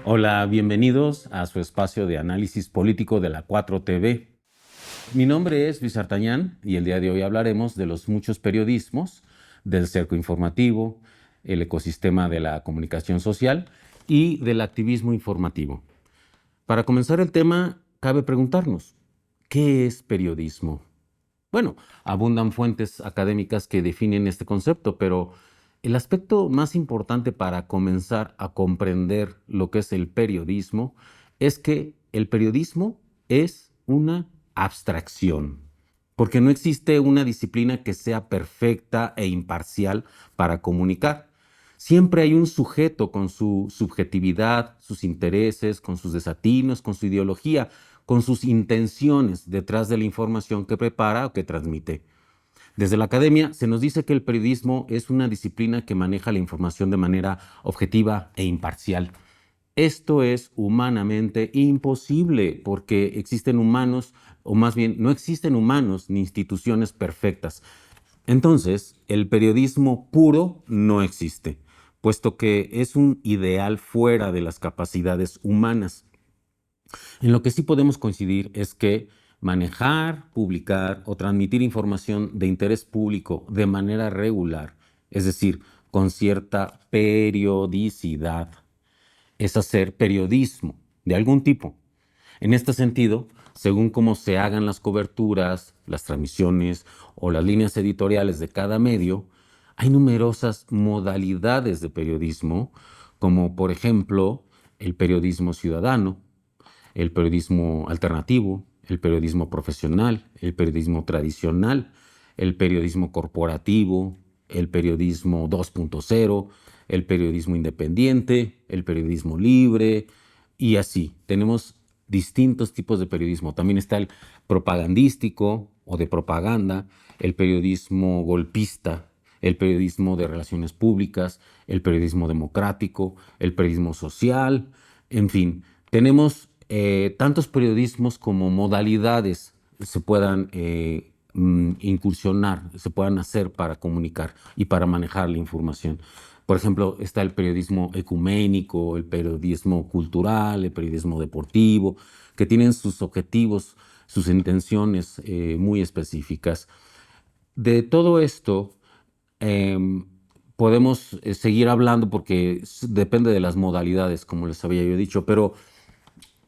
Hola, bienvenidos a su espacio de análisis político de la 4TV. Mi nombre es Luis Artañán y el día de hoy hablaremos de los muchos periodismos, del cerco informativo, el ecosistema de la comunicación social y del activismo informativo. Para comenzar el tema, cabe preguntarnos, ¿qué es periodismo? Bueno, abundan fuentes académicas que definen este concepto, pero el aspecto más importante para comenzar a comprender lo que es el periodismo es que el periodismo es una abstracción, porque no existe una disciplina que sea perfecta e imparcial para comunicar. Siempre hay un sujeto con su subjetividad, sus intereses, con sus desatinos, con su ideología, con sus intenciones detrás de la información que prepara o que transmite. Desde la academia se nos dice que el periodismo es una disciplina que maneja la información de manera objetiva e imparcial. Esto es humanamente imposible porque existen humanos, o más bien no existen humanos ni instituciones perfectas. Entonces, el periodismo puro no existe, puesto que es un ideal fuera de las capacidades humanas. En lo que sí podemos coincidir es que manejar, publicar o transmitir información de interés público de manera regular, es decir, con cierta periodicidad, es hacer periodismo de algún tipo. En este sentido, según cómo se hagan las coberturas, las transmisiones o las líneas editoriales de cada medio, hay numerosas modalidades de periodismo, como por ejemplo el periodismo ciudadano, el periodismo alternativo, el periodismo profesional, el periodismo tradicional, el periodismo corporativo, el periodismo 2.0, el periodismo independiente, el periodismo libre y así. Tenemos distintos tipos de periodismo. También está el propagandístico o de propaganda, el periodismo golpista, el periodismo de relaciones públicas, el periodismo democrático, el periodismo social, en fin, tenemos tantos periodismos como modalidades se puedan incursionar, se puedan hacer para comunicar y para manejar la información. Por ejemplo, está el periodismo ecuménico, el periodismo cultural, el periodismo deportivo, que tienen sus objetivos, sus intenciones muy específicas. De todo esto, em, podemos seguir hablando porque depende de las modalidades, como les había yo dicho, pero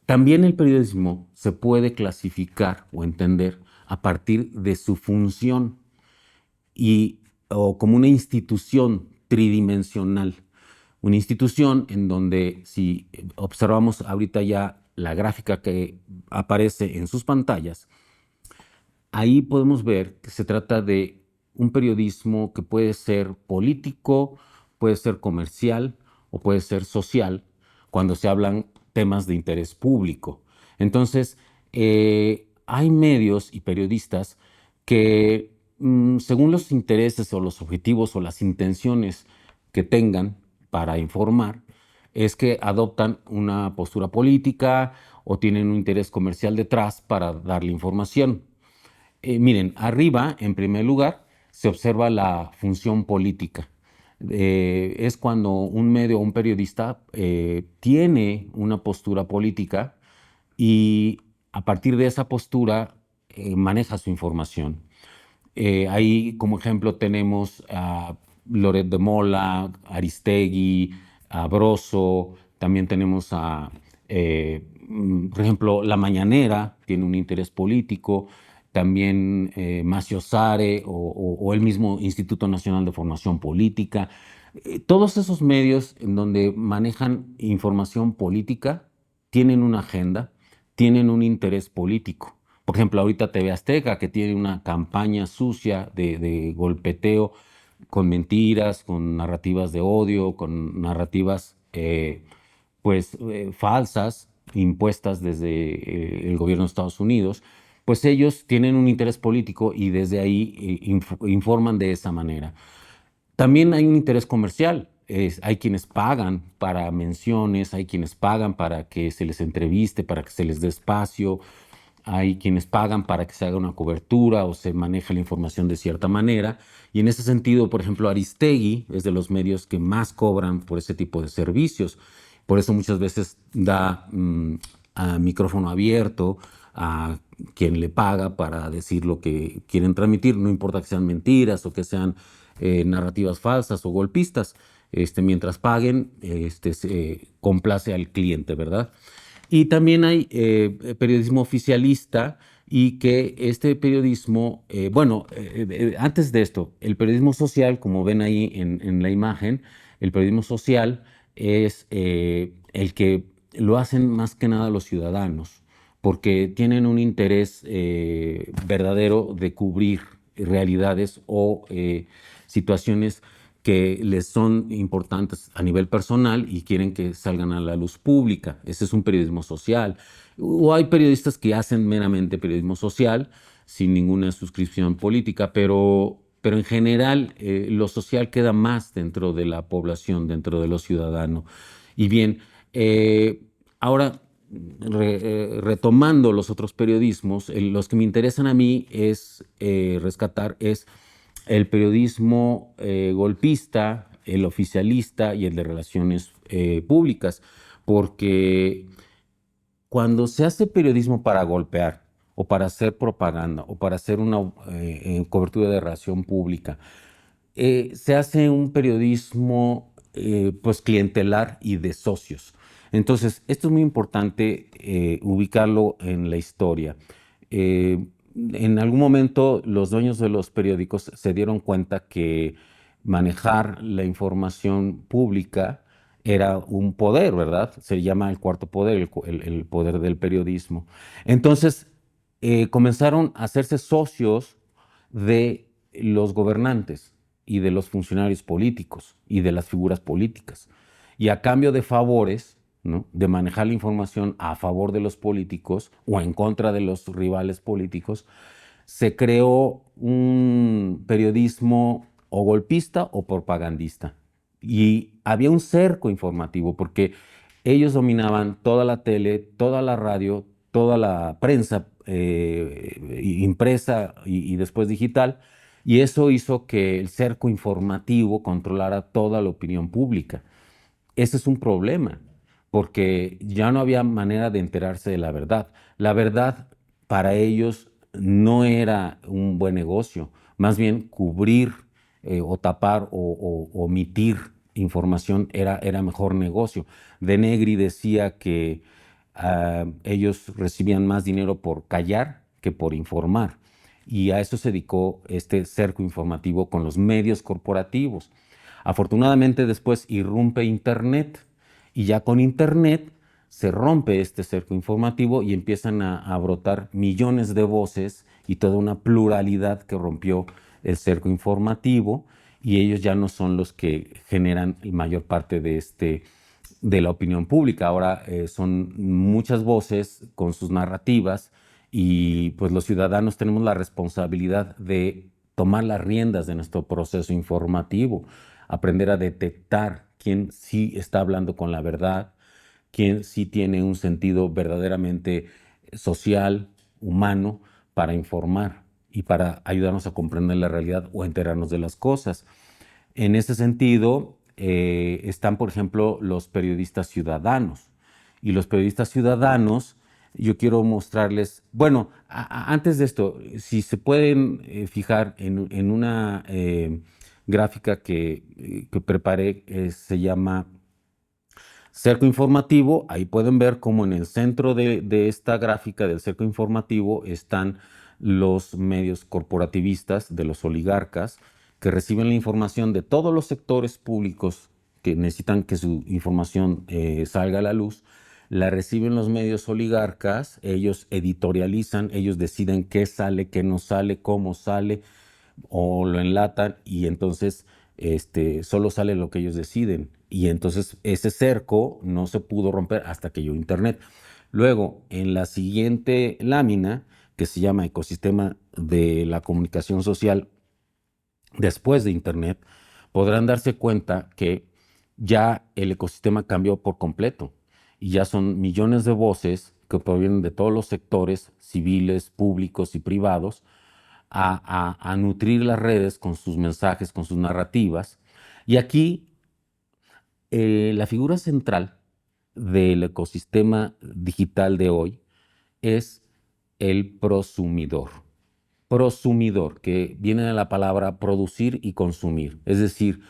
también el periodismo se puede clasificar o entender a partir de su función y, o como una institución tridimensional. Una institución en donde, si observamos ahorita ya la gráfica que aparece en sus pantallas, ahí podemos ver que se trata de un periodismo que puede ser político, puede ser comercial o puede ser social, cuando se hablan temas de interés público. Entonces, hay medios y periodistas que, según los intereses o los objetivos o las intenciones que tengan para informar, es que adoptan una postura política o tienen un interés comercial detrás para darle información. Miren, arriba, en primer lugar, se observa la función política. Es cuando un medio o un periodista tiene una postura política y a partir de esa postura maneja su información. Ahí, como ejemplo, tenemos a Loret de Mola, Aristegui, a Broso, también tenemos por ejemplo, La Mañanera, tiene un interés político, también Macio Sare o el mismo Instituto Nacional de Formación Política. Todos esos medios en donde manejan información política tienen una agenda, tienen un interés político. Por ejemplo, ahorita TV Azteca, que tiene una campaña sucia de golpeteo con mentiras, con narrativas de odio, con narrativas falsas, impuestas desde el gobierno de Estados Unidos, pues ellos tienen un interés político y desde ahí informan de esa manera. También hay un interés comercial. Hay quienes pagan para menciones, hay quienes pagan para que se les entreviste, para que se les dé espacio, hay quienes pagan para que se haga una cobertura o se maneje la información de cierta manera. Y en ese sentido, por ejemplo, Aristegui es de los medios que más cobran por ese tipo de servicios. Por eso muchas veces da a micrófono abierto a quien le paga para decir lo que quieren transmitir, no importa que sean mentiras o que sean narrativas falsas o golpistas. Mientras paguen, se complace al cliente, ¿verdad? Y también hay periodismo oficialista y que este periodismo, antes de esto, el periodismo social, como ven ahí en la imagen, el periodismo social es el que lo hacen más que nada los ciudadanos, porque tienen un interés verdadero de cubrir realidades o situaciones que les son importantes a nivel personal y quieren que salgan a la luz pública. Ese es un periodismo social. O hay periodistas que hacen meramente periodismo social sin ninguna suscripción política, pero en general lo social queda más dentro de la población, dentro de los ciudadanos. Y bien, ahora retomando los otros periodismos, los que me interesan a mí es rescatar es el periodismo golpista, el oficialista y el de relaciones públicas, porque cuando se hace periodismo para golpear o para hacer propaganda o para hacer una cobertura de relación pública, se hace un periodismo pues clientelar y de socios. Entonces, esto es muy importante ubicarlo en la historia. En algún momento los dueños de los periódicos se dieron cuenta que manejar la información pública era un poder, ¿verdad? Se llama el cuarto poder, el poder del periodismo. Entonces, comenzaron a hacerse socios de los gobernantes y de los funcionarios políticos y de las figuras políticas. Y a cambio de favores, ¿no?, de manejar la información a favor de los políticos o en contra de los rivales políticos, se creó un periodismo o golpista o propagandista. Y había un cerco informativo porque ellos dominaban toda la tele, toda la radio, toda la prensa impresa y después digital, y eso hizo que el cerco informativo controlara toda la opinión pública. Ese es un problema, porque ya no había manera de enterarse de la verdad. La verdad para ellos no era un buen negocio, más bien cubrir o tapar o omitir información era mejor negocio. De Negri decía que ellos recibían más dinero por callar que por informar. Y a eso se dedicó este cerco informativo con los medios corporativos. Afortunadamente después irrumpe Internet y ya con Internet se rompe este cerco informativo y empiezan a brotar millones de voces y toda una pluralidad que rompió el cerco informativo, y ellos ya no son los que generan la mayor parte de la opinión pública. Ahora son muchas voces con sus narrativas y pues los ciudadanos tenemos la responsabilidad de tomar las riendas de nuestro proceso informativo, aprender a detectar quién sí está hablando con la verdad, quién sí tiene un sentido verdaderamente social, humano, para informar y para ayudarnos a comprender la realidad o enterarnos de las cosas. En ese sentido, están, por ejemplo, los periodistas ciudadanos. Y los periodistas ciudadanos, yo quiero mostrarles, bueno, antes de esto, si se pueden fijar en una gráfica que preparé, se llama cerco informativo. Ahí pueden ver cómo en el centro de esta gráfica del cerco informativo están los medios corporativistas de los oligarcas que reciben la información de todos los sectores públicos que necesitan que su información salga a la luz. La reciben los medios oligarcas, ellos editorializan, ellos deciden qué sale, qué no sale, cómo sale, o lo enlatan, y entonces solo sale lo que ellos deciden. Y entonces ese cerco no se pudo romper hasta que llegó Internet. Luego, en la siguiente lámina, que se llama Ecosistema de la Comunicación Social después de Internet, podrán darse cuenta que ya el ecosistema cambió por completo y ya son millones de voces que provienen de todos los sectores civiles, públicos y privados a nutrir las redes con sus mensajes, con sus narrativas. Y aquí la figura central del ecosistema digital de hoy es el prosumidor. Prosumidor, que viene de la palabra producir y consumir. Es decir,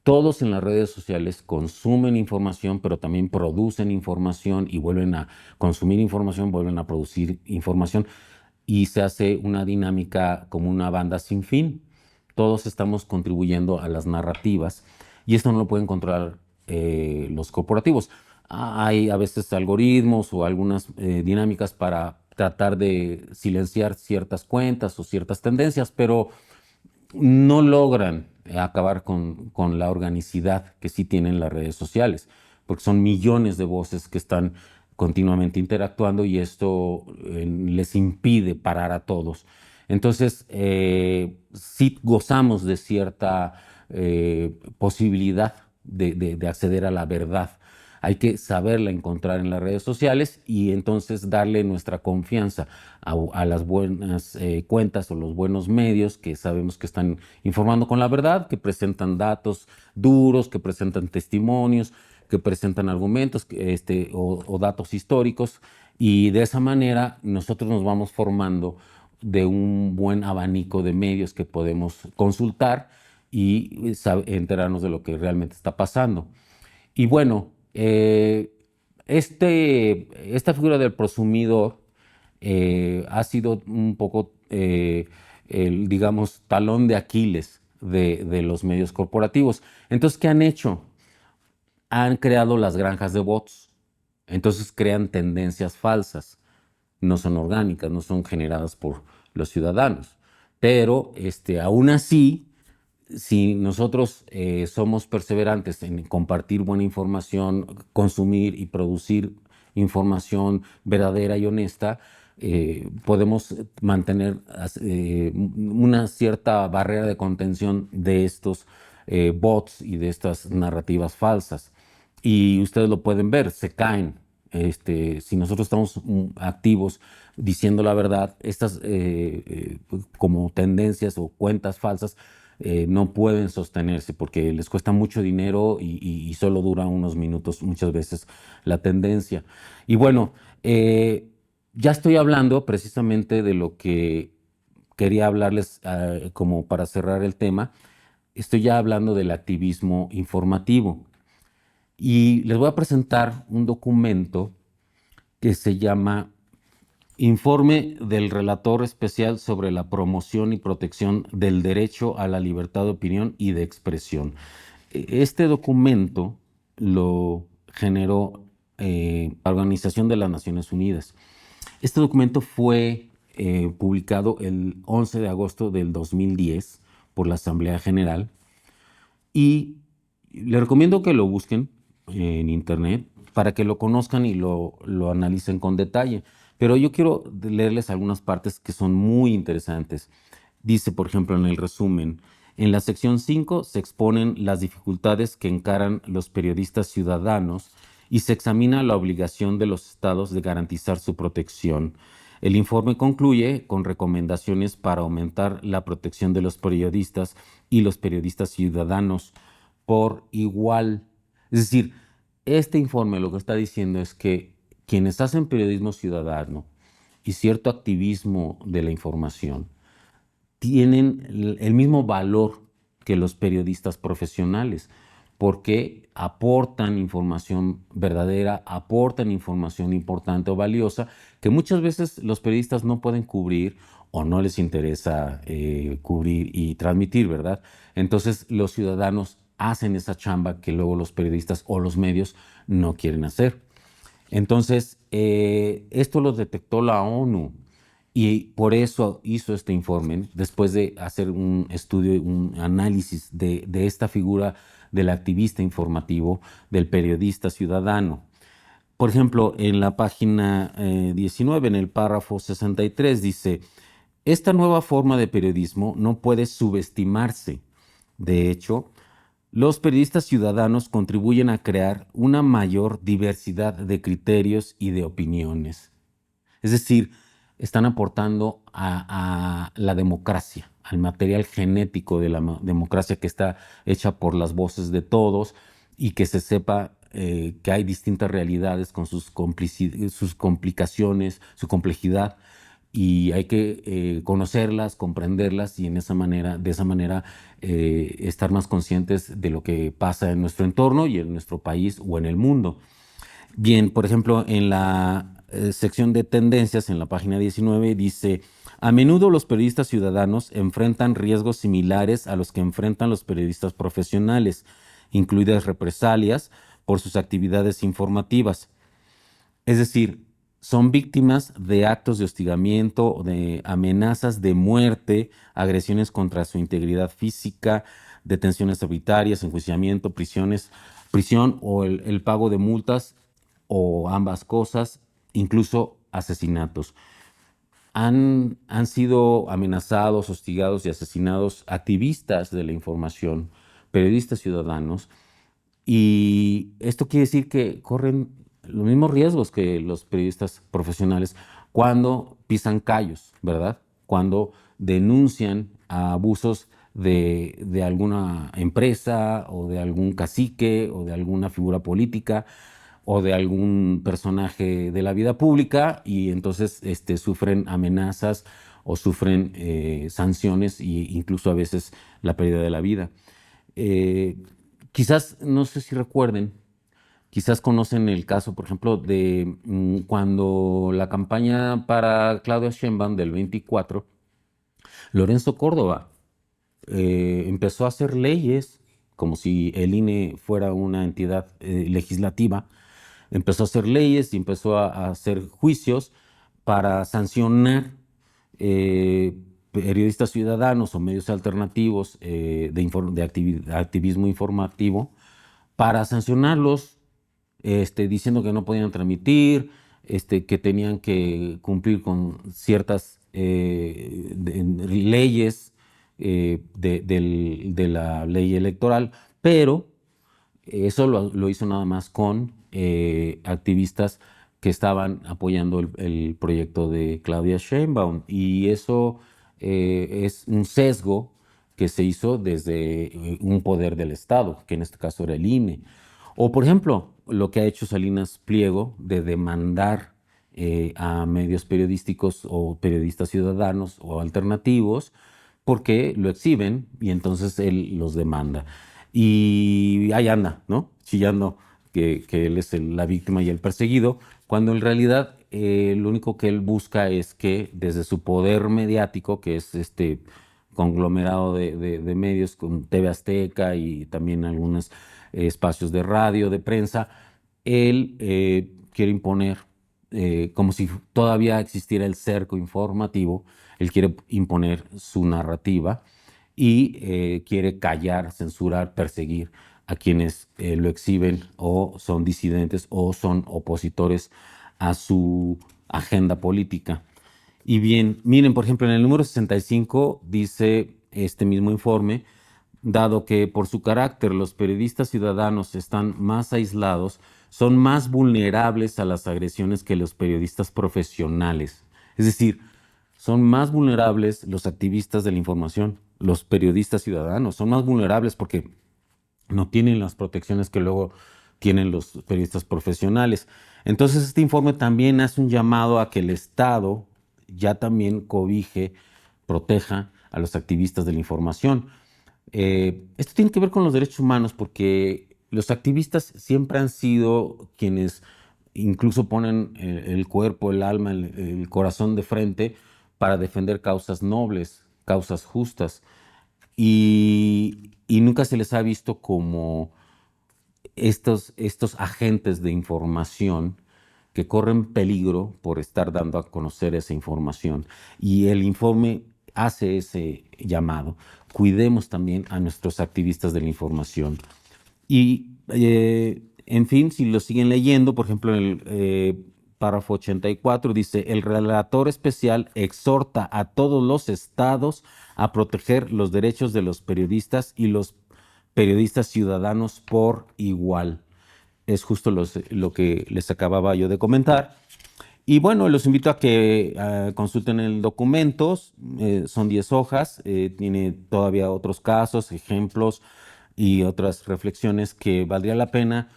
todos en las redes sociales consumen información, pero también producen información y vuelven a consumir información, vuelven a producir información y se hace una dinámica como una banda sin fin. Todos estamos contribuyendo a las narrativas y esto no lo pueden controlar los corporativos. Hay a veces algoritmos o algunas dinámicas para tratar de silenciar ciertas cuentas o ciertas tendencias, pero no logran acabar con la organicidad que sí tienen las redes sociales, porque son millones de voces que están continuamente interactuando y esto les impide parar a todos. Entonces, sí gozamos de cierta posibilidad de acceder a la verdad. Hay que saberla encontrar en las redes sociales y entonces darle nuestra confianza a las buenas cuentas o los buenos medios que sabemos que están informando con la verdad, que presentan datos duros, que presentan testimonios, que presentan argumentos o datos históricos y de esa manera nosotros nos vamos formando de un buen abanico de medios que podemos consultar y enterarnos de lo que realmente está pasando. Y bueno, esta figura del prosumidor ha sido un poco el, digamos, talón de Aquiles de los medios corporativos. Entonces, ¿qué han hecho? Han creado las granjas de bots. Entonces crean tendencias falsas. No son orgánicas, no son generadas por los ciudadanos. Pero aún así, si nosotros somos perseverantes en compartir buena información, consumir y producir información verdadera y honesta, podemos mantener una cierta barrera de contención de estos bots y de estas narrativas falsas. Y ustedes lo pueden ver, se caen. Si nosotros estamos activos diciendo la verdad, estas como tendencias o cuentas falsas no pueden sostenerse porque les cuesta mucho dinero y solo dura unos minutos muchas veces la tendencia. Y bueno, ya estoy hablando precisamente de lo que quería hablarles como para cerrar el tema. Estoy ya hablando del activismo informativo y les voy a presentar un documento que se llama Informe del Relator Especial sobre la Promoción y Protección del Derecho a la Libertad de Opinión y de Expresión. Este documento lo generó la Organización de las Naciones Unidas. Este documento fue publicado el 11 de agosto del 2010 por la Asamblea General y le recomiendo que lo busquen en internet para que lo conozcan y lo analicen con detalle. Pero yo quiero leerles algunas partes que son muy interesantes. Dice, por ejemplo, en el resumen, en la sección 5 se exponen las dificultades que encaran los periodistas ciudadanos y se examina la obligación de los estados de garantizar su protección. El informe concluye con recomendaciones para aumentar la protección de los periodistas y los periodistas ciudadanos por igual. Es decir, este informe lo que está diciendo es que quienes hacen periodismo ciudadano y cierto activismo de la información tienen el mismo valor que los periodistas profesionales, porque aportan información verdadera, aportan información importante o valiosa que muchas veces los periodistas no pueden cubrir o no les interesa cubrir y transmitir, ¿verdad? Entonces los ciudadanos hacen esa chamba que luego los periodistas o los medios no quieren hacer. Entonces, esto lo detectó la ONU y por eso hizo este informe, después de hacer un estudio, un análisis de esta figura del activista informativo, del periodista ciudadano. Por ejemplo, en la página 19, en el párrafo 63, dice, esta nueva forma de periodismo no puede subestimarse. De hecho, los periodistas ciudadanos contribuyen a crear una mayor diversidad de criterios y de opiniones. Es decir, están aportando a la democracia, al material genético de la democracia que está hecha por las voces de todos y que se sepa que hay distintas realidades con sus complicaciones, su complejidad, y hay que conocerlas, comprenderlas y de esa manera estar más conscientes de lo que pasa en nuestro entorno y en nuestro país o en el mundo. Bien, por ejemplo, en la sección de tendencias, en la página 19, dice: a menudo los periodistas ciudadanos enfrentan riesgos similares a los que enfrentan los periodistas profesionales, incluidas represalias por sus actividades informativas. Es decir, son víctimas de actos de hostigamiento, de amenazas de muerte, agresiones contra su integridad física, detenciones arbitrarias, enjuiciamiento, prisión o el pago de multas o ambas cosas, incluso asesinatos. Han sido amenazados, hostigados y asesinados activistas de la información, periodistas ciudadanos, y esto quiere decir que corren los mismos riesgos que los periodistas profesionales cuando pisan callos, ¿verdad? Cuando denuncian abusos de alguna empresa o de algún cacique o de alguna figura política o de algún personaje de la vida pública, y entonces sufren amenazas o sufren sanciones e incluso a veces la pérdida de la vida. Eh, Quizás, no sé si recuerden, quizás conocen el caso, por ejemplo, de cuando la campaña para Claudia Sheinbaum del 24, Lorenzo Córdoba empezó a hacer leyes, como si el INE fuera una entidad legislativa. Empezó a hacer leyes y empezó a hacer juicios para sancionar periodistas ciudadanos o medios alternativos de activismo informativo, para sancionarlos, diciendo que no podían transmitir, que tenían que cumplir con ciertas leyes de la ley electoral, pero eso lo hizo nada más con activistas que estaban apoyando el proyecto de Claudia Sheinbaum, y eso es un sesgo que se hizo desde un poder del Estado, que en este caso era el INE. O, por ejemplo, lo que ha hecho Salinas Pliego de demandar a medios periodísticos o periodistas ciudadanos o alternativos porque lo exhiben y entonces él los demanda. Y ahí anda, ¿no? Chillando que él es la víctima y el perseguido, cuando en realidad lo único que él busca es que desde su poder mediático, que es este conglomerado de medios con TV Azteca y también algunos espacios de radio, de prensa, él quiere imponer, como si todavía existiera el cerco informativo, él quiere imponer su narrativa y quiere callar, censurar, perseguir a quienes lo exhiben o son disidentes o son opositores a su agenda política. Y bien, miren, por ejemplo, en el número 65 dice este mismo informe: dado que por su carácter los periodistas ciudadanos están más aislados, son más vulnerables a las agresiones que los periodistas profesionales. Es decir, son más vulnerables los activistas de la información, los periodistas ciudadanos, son más vulnerables porque no tienen las protecciones que luego tienen los periodistas profesionales. Entonces, este informe también hace un llamado a que el Estado ya también cobije, proteja a los activistas de la información. Esto tiene que ver con los derechos humanos, porque los activistas siempre han sido quienes incluso ponen el cuerpo, el alma, el corazón de frente para defender causas nobles, causas justas, y nunca se les ha visto como estos agentes de información que corren peligro por estar dando a conocer esa información. Y el informe hace ese llamado: cuidemos también a nuestros activistas de la información. Y, en fin, si lo siguen leyendo, por ejemplo, en el párrafo 84 dice: el relator especial exhorta a todos los estados a proteger los derechos de los periodistas y los periodistas ciudadanos por igual. Es justo lo que les acababa yo de comentar. Y bueno, los invito a que consulten el documento. Son 10 hojas, tiene todavía otros casos, ejemplos y otras reflexiones que valdría la pena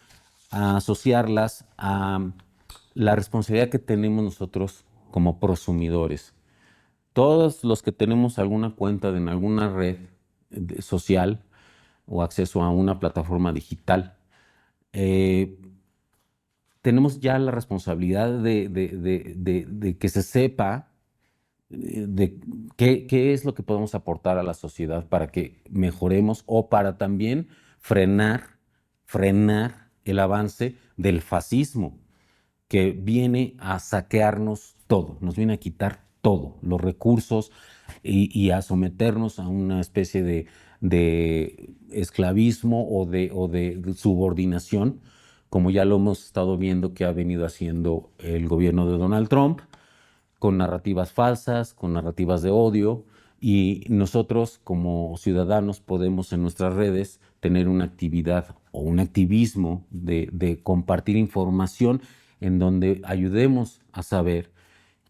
a asociarlas a la responsabilidad que tenemos nosotros como prosumidores. Todos los que tenemos alguna cuenta en alguna red social o acceso a una plataforma digital, eh, tenemos ya la responsabilidad de que se sepa de qué es lo que podemos aportar a la sociedad para que mejoremos o para también frenar el avance del fascismo que viene a saquearnos todo, nos viene a quitar todo, los recursos y a someternos a una especie de esclavismo o de subordinación, como ya lo hemos estado viendo que ha venido haciendo el gobierno de Donald Trump, con narrativas falsas, con narrativas de odio, y nosotros como ciudadanos podemos en nuestras redes tener una actividad o un activismo de compartir información en donde ayudemos a saber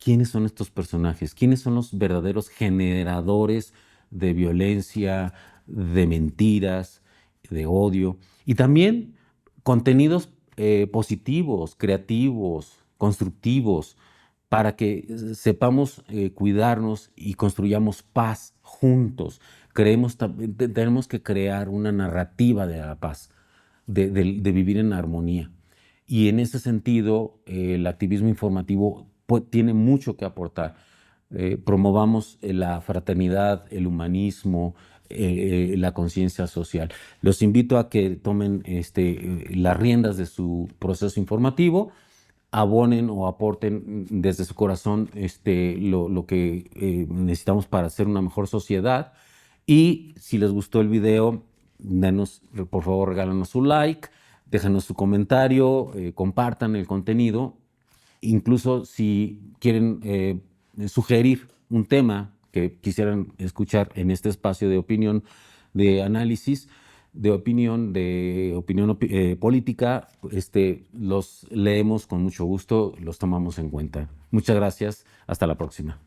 quiénes son estos personajes, quiénes son los verdaderos generadores de violencia, de mentiras, de odio, y también contenidos positivos, creativos, constructivos, para que sepamos cuidarnos y construyamos paz juntos. Tenemos que crear una narrativa de la paz, de vivir en armonía. Y en ese sentido, el activismo informativo tiene mucho que aportar. Promovamos la fraternidad, el humanismo, la conciencia social. Los invito a que tomen las riendas de su proceso informativo, abonen o aporten desde su corazón lo que necesitamos para hacer una mejor sociedad. Y si les gustó el video, por favor, regálanos su like, déjanos su comentario, compartan el contenido. Incluso si quieren sugerir un tema que quisieran escuchar en este espacio de opinión, de análisis, de opinión política, los leemos con mucho gusto, los tomamos en cuenta. Muchas gracias, hasta la próxima.